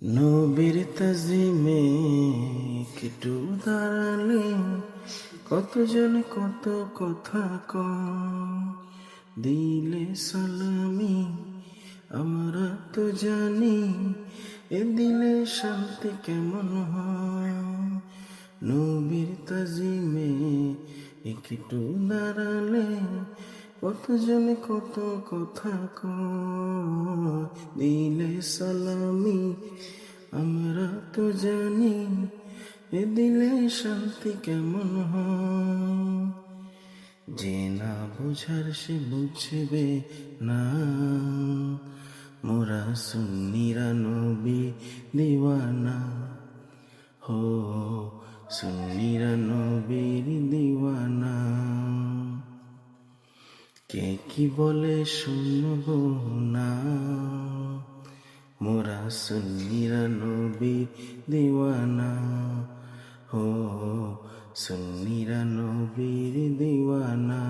নবীর তাজিমে একটু দাঁড়ালে কতজন কত কথা দিলে সালামি আমরা তো জানি এ দিলে শান্তি কেমন হয়। নবীর তাজিমে একটু দাঁড়ালে কতজন কত কথা দিলে সালামি আমরা তো জানি এ দিলে শান্তি কেমন হয়। যে না বোঝার সে বুঝবে না, মোরা সুন্নিরা নবী দিওয়ানা, হো সুন্নিরা নবীর দিওয়ানা। কে কি বলে শুনবো না, মোরা সুন্নিরা নবীর দিওয়ানা, হো সুন্নিরা নবীর দিওয়ানা।